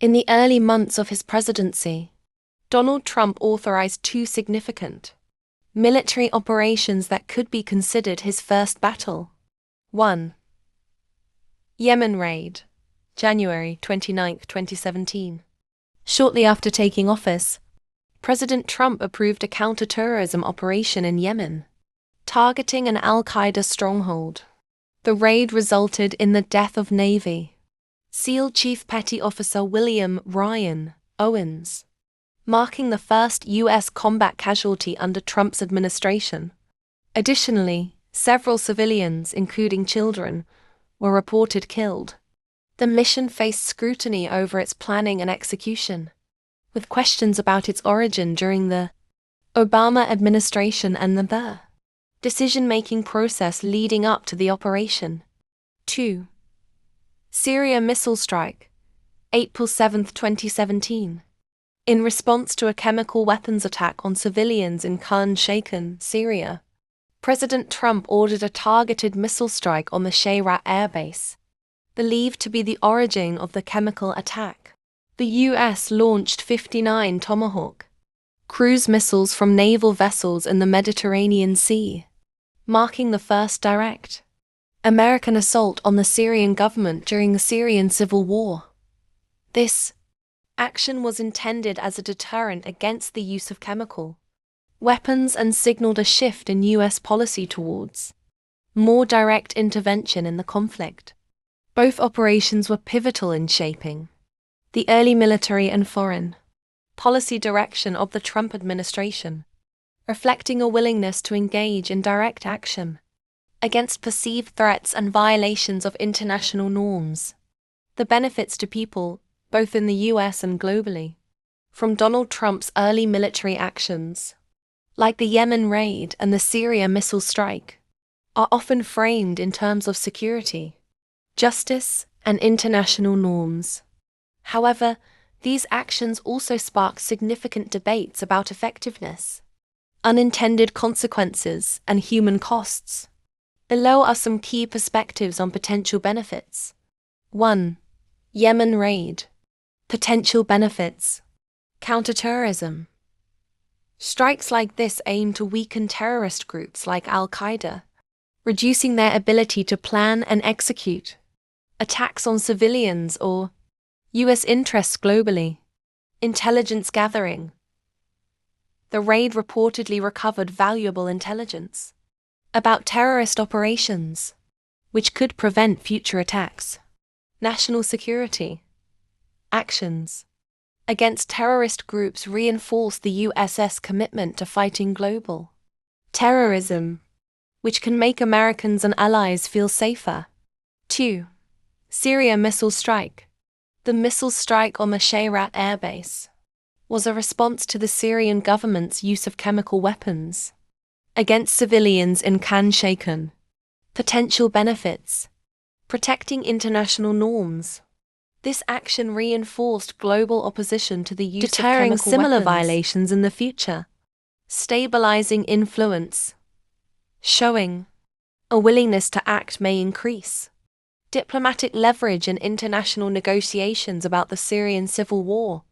In the early months of his presidency, Donald Trump authorized two significant military operations that could be considered his first battle. 1. Yemen Raid, January 29, 2017. Shortly after taking office, President Trump approved a counter-terrorism operation in Yemen, targeting an al-Qaeda stronghold. The raid resulted in the death of Navy SEAL Chief Petty Officer William Ryan Owens, marking the first U.S. combat casualty under Trump's administration. Additionally, several civilians, including children, were reported killed. The mission faced scrutiny over its planning and execution, with questions about its origin during the Obama administration and the decision-making process leading up to the operation. 2. Syria Missile Strike, April 7, 2017. In response to a chemical weapons attack on civilians in Khan Sheikhan, Syria, President Trump ordered a targeted missile strike on the Shayrat Air Base, believed to be the origin of the chemical attack. The U.S. launched 59 Tomahawk cruise missiles from naval vessels in the Mediterranean Sea, marking the first direct American assault on the Syrian government during the Syrian civil war. This action was intended as a deterrent against the use of chemical weapons and signaled a shift in U.S. policy towards more direct intervention in the conflict. Both operations were pivotal in shaping the early military and foreign policy direction of the Trump administration, reflecting a willingness to engage in direct action against perceived threats and violations of international norms. The benefits to people, both in the U.S. and globally, from Donald Trump's early military actions, like the Yemen raid and the Syria missile strike, are often framed in terms of security, justice, and international norms. However, these actions also spark significant debates about effectiveness, unintended consequences, and human costs. Below are some key perspectives on potential benefits. 1. Yemen raid. Potential benefits. Counterterrorism. Strikes like this aim to weaken terrorist groups like al-Qaeda, reducing their ability to plan and execute attacks on civilians or U.S. interests globally. Intelligence gathering. The raid reportedly recovered valuable intelligence about terrorist operations, which could prevent future attacks. National security. Actions against terrorist groups reinforce the US's commitment to fighting global terrorism, which can make Americans and allies feel safer. 2. Syria missile strike. The missile strike on the Shayrat Air Base was a response to the Syrian government's use of chemical weapons against civilians in Khan Sheikhan. Potential benefits. Protecting international norms. This action reinforced global opposition to the use of chemical weapons, deterring similar violations in the future. Stabilizing influence. Showing a willingness to act may increase diplomatic leverage in international negotiations about the Syrian civil war.